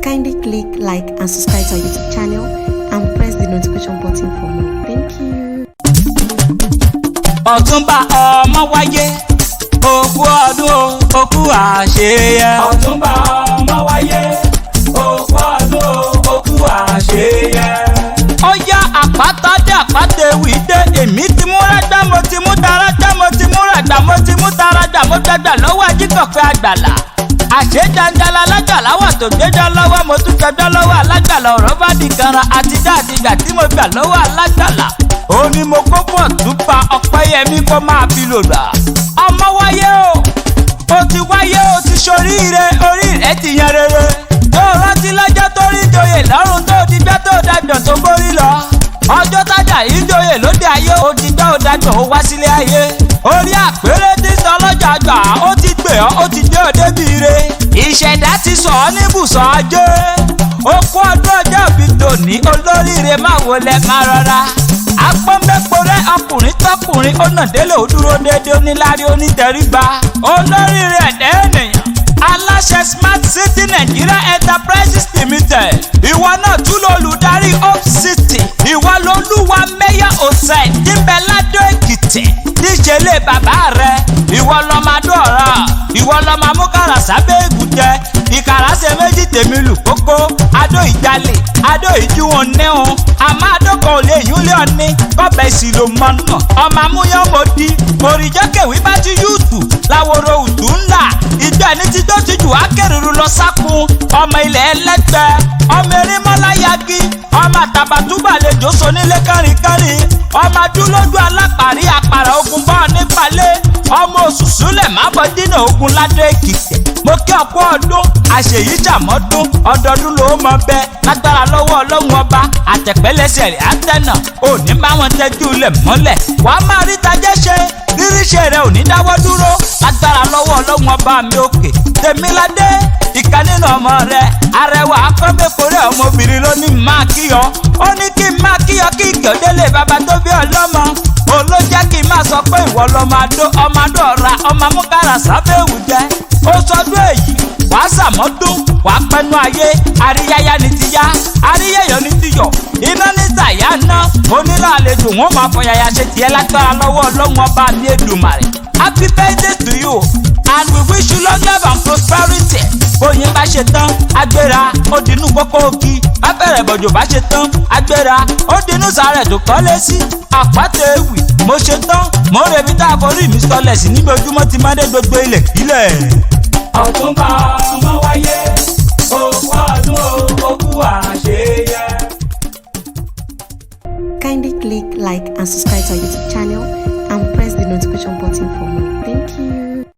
Kindly click like and subscribe to our YouTube channel and press the notification button for more. Thank you. Ọ̀túnba ọmọ wáyé òkú ọdún òkú àṣeyẹ. Ọ̀túnba ọmọ wáyé òkú ọdún òkú àṣeyẹ. Ó yá àpáta dé àpáta ewì dé èmi ti mú rágbá mo ti mú tarágbá mo ti mú ràgbà mo ti mú tarágbá mo gbàgbà lọ́wọ́ ajíkọ̀pẹ́ àgbàlá. Àṣejànjàlá alágbàlá wà tó gbẹjọ́ lọ́wọ́ mo tún gbẹjọ́ lọ́wọ́ alágbàlá ọ̀rọ̀ bá di kanra àtijọ́ àtìgbà tí mo gbà lọ́wọ́ alágbàlá. Ó ní mo kó fún Ọ̀túnba Ọpẹ́yẹmí kó máa fi lò gbà. Ọmọ wáyé o ti wáyé o ti ṣoríire orí rẹ̀ ti yan rere. Tó rántí lọ́jọ́ tó rí joyè lọ́rùn tó ti gbẹ́ tó dàgbọ̀n tó borí lọ. Ọjọ́ tájà yìí joyè lóde ayé ó ti gbẹ́ ó dàgbọ̀n ó wá sílé ayé. Orí àpérè ti sọ lọ́jà gbà ó ti gbé ọ́ ó ti gbé ọ débi ire. Ìṣẹ̀dá ti sọ ọ́ níbùsọ̀ ajé. Okú ọdún ọjọ́ òbí tòní olóríire máa wọlé máa rọra. Apọ́nbẹ́pọ̀rẹ́ ọkùnrin tọkùnrin ó nà délé ó dúró déédéé onílárí onítẹríba. Olóríire ẹ̀dá ènìyàn. Aláṣẹ Smart City Nigeria Enterprises Limited. Ìwọ náà tún lolùdarí Hope City. Ìwọ lolúwa Mayor Hossein níbẹ̀ Ládó Èkìtì. Níṣẹ́lẹ̀ bàbá rẹ̀. Ìwọ lọ́mọ adọ́ra. Ìwọ lọ́mọ amúkàrà sábẹ́ ègùjẹ. Ìkàrà ṣe méjì tèmi lù kókó. Adó ìjàlè. Adó ìjúwọ̀n níhun. Àmọ́ adó kan ò lè yún lé ọní. Kọ́bẹ̀ ìsìlò mọ́nà. Ọmọ amúyán mo di. Òrìjọ́kẹ̀wé bá ti yúùtù. Láwòrò òtù ńlá. Ìjọ ẹni tí tó ti jù á kẹrìrù lọ sákun. Ọmọ ilẹ̀ ẹlẹ́gbẹ́. Ọmọ erémọ́láyagi. Ọmọ àtàbàtúbà lè jó so nílé kárinkárin. Ọmọ adúlójú alápàrí àpàrà ogun bá ọ nípalẹ̀. Ọmọ òṣùṣúlẹ̀ má bọ́ dínà ogun Ládó Èkìtì. Mo kí ọ̀pọ̀ ọdún àṣeyí jàmọ́dún ọdọọdún ló mọ bẹ́ẹ̀ lágbára lọ́wọ́ Ọlọ́run ọba àtẹ̀pẹ́lẹsẹ̀ rẹ̀ àtẹ̀nà òní bá wọn tẹ́jú lẹ̀ mọ́lẹ̀. Wàá máa rí tajẹ́ ṣe ríríṣẹ́ rẹ̀ ò ní dáwọ́ dúró lágbára lọ́wọ́ Ọlọ́run ọba mi òkè. Tèmiládé ìkan nínú ọmọ rẹ̀ arẹwà akọ́bẹ̀kọ̀rẹ́ ọmọbìnrin ló ní máa kíyọ. Ó ní kí n máa kíyọ kí ìkẹ́dẹ́lẹ̀ bàbá tó bí ọlọ́mọ. Ló jẹ́ kí n máa sọ pé ìwọ lọ́mọ adó ọmọ adó ọ̀ra ọmọ amúkàrà sábẹ́ èwù jẹ́. Ó sọdún èyí wàá sàmọ́dún wàá pẹ́nu ayé àríyáyá ni ti yá àríyẹ̀yọ̀ ni ti yọ̀ iná ní tàyà ná onílà àlejò wọn máa fọyàyà ṣe tiẹ̀ lágbára lọ́wọ́ Ọlọ́run ọba mi Èdùmàrè. Happy birthday to you and we wish you long life and prosperity. Bóyin bá ṣe tán agbéra ó dinú kókó òkì bábẹ̀rẹ̀ bọ̀jọ̀ bá ṣe tán agbéra ó dinú sàárẹ̀ tó kọ́lé sí. Àpáta ewì mo ṣe tán mo ń rebi tá a forí mi sọlẹ̀ sí níbi ojúmọ́ ti máa dé gbogbo ilẹ̀ kílẹ̀. Ọ̀túnba ọmọ wáyé òkú ọdún òkú àṣeyẹ. Kindly click like and subscribe to our YouTube channel and press the notification button for more. Thank you.